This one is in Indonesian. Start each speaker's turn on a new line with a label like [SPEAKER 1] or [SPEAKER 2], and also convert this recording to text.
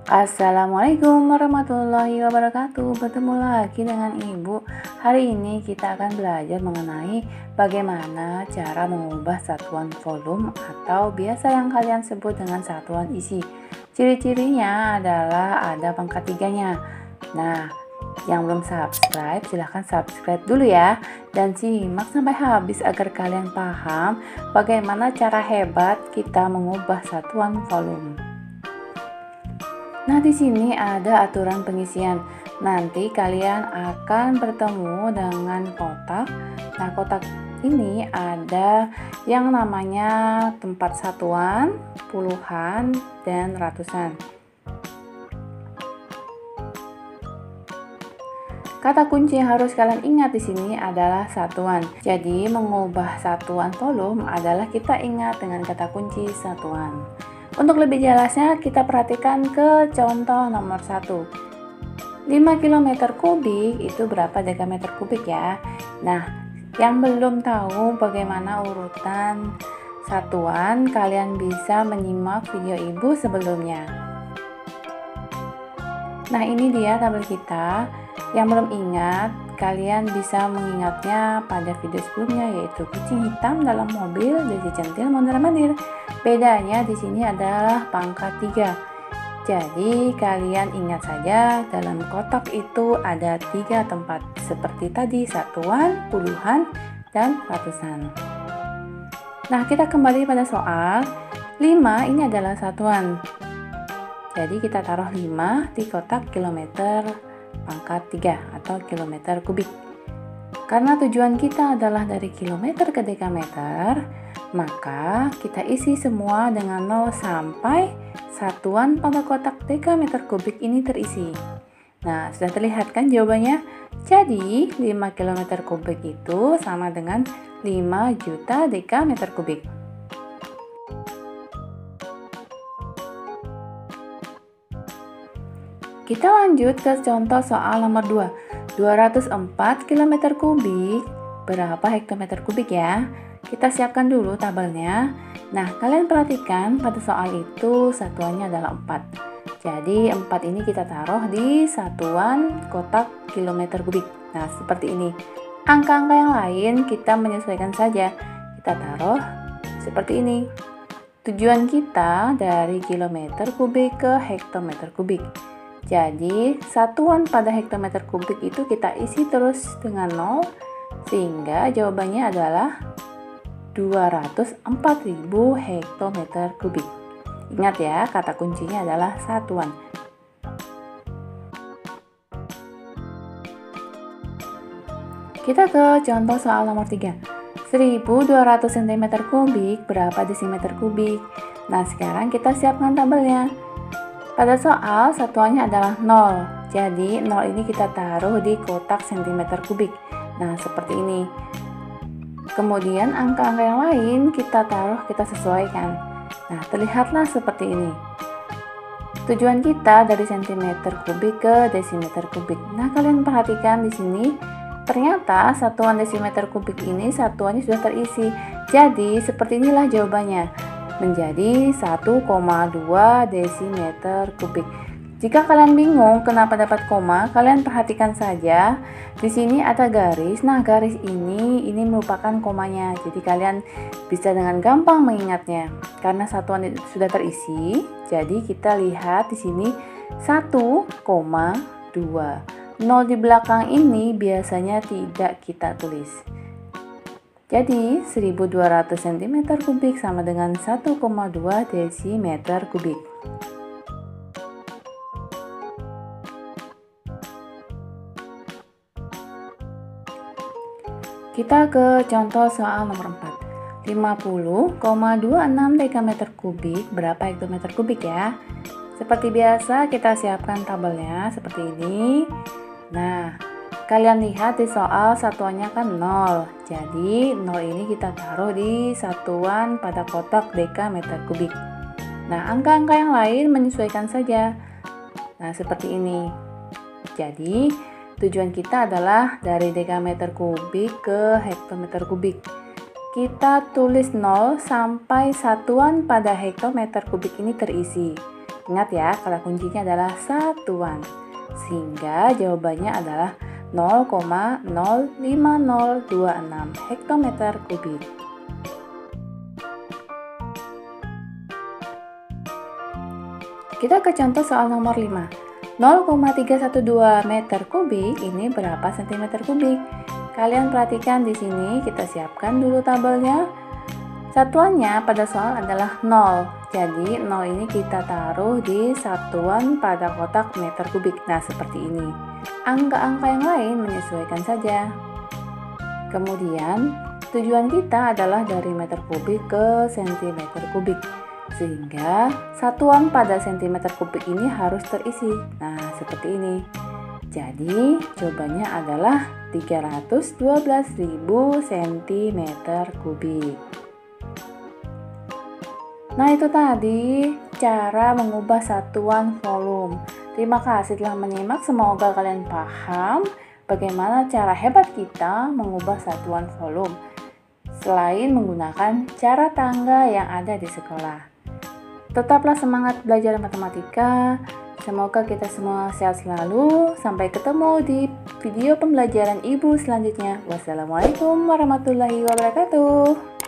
[SPEAKER 1] Assalamualaikum warahmatullahi wabarakatuh. Bertemu lagi dengan Ibu. Hari ini kita akan belajar mengenai bagaimana cara mengubah satuan volume atau biasa yang kalian sebut dengan satuan isi. Ciri-cirinya adalah ada pangkat tiganya. Nah, yang belum subscribe silahkan subscribe dulu ya, dan simak sampai habis agar kalian paham bagaimana cara hebat kita mengubah satuan volume. Nah, di sini ada aturan pengisian. Nanti kalian akan bertemu dengan kotak. Nah, kotak ini ada yang namanya tempat satuan, puluhan, dan ratusan. Kata kunci yang harus kalian ingat di sini adalah satuan. Jadi, mengubah satuan volume adalah kita ingat dengan kata kunci satuan. Untuk lebih jelasnya, kita perhatikan ke contoh nomor 1. 5 km kubik itu berapa dekameter kubik ya? Nah, yang belum tahu bagaimana urutan satuan, kalian bisa menyimak video ibu sebelumnya. Nah, ini dia tabel kita. Yang belum ingat, kalian bisa mengingatnya pada video sebelumnya, yaitu kucing hitam dalam mobil, Desi Centil mondar-mandir. Bedanya di sini adalah pangkat 3. Jadi kalian ingat saja, dalam kotak itu ada 3 tempat seperti tadi, satuan, puluhan, dan ratusan. Nah, kita kembali pada soal. 5 ini adalah satuan. Jadi kita taruh 5 di kotak kilometer pangkat 3 atau kilometer kubik. Karena tujuan kita adalah dari kilometer ke dekameter, maka kita isi semua dengan 0 sampai satuan pada kotak dekameter kubik ini terisi. Nah, sudah terlihat kan jawabannya? Jadi 5 km kubik itu sama dengan 5 juta dekameter kubik. Kita lanjut ke contoh soal nomor 2. 204 km kubik berapa hektometer kubik ya? Kita siapkan dulu tabelnya. Nah, kalian perhatikan pada soal itu satuannya adalah 4. Jadi 4 ini kita taruh di satuan kotak kilometer kubik. Nah, seperti ini. Angka-angka yang lain kita menyesuaikan saja. Kita taruh seperti ini. Tujuan kita dari kilometer kubik ke hektometer kubik. Jadi, satuan pada hektometer kubik itu kita isi terus dengan 0, sehingga jawabannya adalah 204.000 hektometer kubik. Ingat ya, kata kuncinya adalah satuan. Kita ke contoh soal nomor 3. 1200 cm kubik berapa desimeter kubik? Nah, sekarang kita siapkan tabelnya. Pada soal, satuannya adalah 0. Jadi, 0 ini kita taruh di kotak cm kubik. Nah, seperti ini. Kemudian, angka-angka yang lain kita taruh, kita sesuaikan. Nah, terlihatlah seperti ini. Tujuan kita dari cm kubik ke desimeter kubik. Nah, kalian perhatikan di sini. Ternyata satuan desimeter kubik ini satuannya sudah terisi. Jadi, seperti inilah jawabannya. Menjadi 1,2 desimeter kubik. Jika kalian bingung kenapa dapat koma, kalian perhatikan saja. Di sini ada garis. Nah, garis ini merupakan komanya. Jadi kalian bisa dengan gampang mengingatnya. Karena satuan itu sudah terisi, jadi kita lihat di sini 1,2. 0 di belakang ini biasanya tidak kita tulis. Jadi 1200 cm kubik sama dengan 1,2 desimeter kubik. Kita ke contoh soal nomor 4. 50,26 dekameter kubik berapa hektometer kubik ya? Seperti biasa kita siapkan tabelnya seperti ini. Nah, kalian lihat di soal satuannya kan 0. Jadi 0 ini kita taruh di satuan pada kotak dekameter kubik. Nah, angka-angka yang lain menyesuaikan saja. Nah, seperti ini. Jadi, tujuan kita adalah dari dekameter kubik ke hektometer kubik. Kita tulis 0 sampai satuan pada hektometer kubik ini terisi. Ingat ya, kata kuncinya adalah satuan. Sehingga jawabannya adalah 0,05026 hektometer kubik. Kita ke contoh soal nomor 5. 0,312 meter kubik ini berapa sentimeter kubik? Kalian perhatikan di sini, kita siapkan dulu tabelnya. Satuannya pada soal adalah 0. Jadi 0 ini kita taruh di satuan pada kotak meter kubik. Nah, seperti ini. Angka-angka yang lain menyesuaikan saja. Kemudian, tujuan kita adalah dari meter kubik ke sentimeter kubik. Sehingga satuan pada sentimeter kubik ini harus terisi. Nah, seperti ini. Jadi, jawabannya adalah 312.000 cm kubik. Nah, itu tadi cara mengubah satuan volume. Terima kasih telah menyimak. Semoga kalian paham bagaimana cara hebat kita mengubah satuan volume selain menggunakan cara tangga yang ada di sekolah. Tetaplah semangat belajar matematika. Semoga kita semua sehat selalu. Sampai ketemu di video pembelajaran Ibu selanjutnya. Wassalamualaikum warahmatullahi wabarakatuh.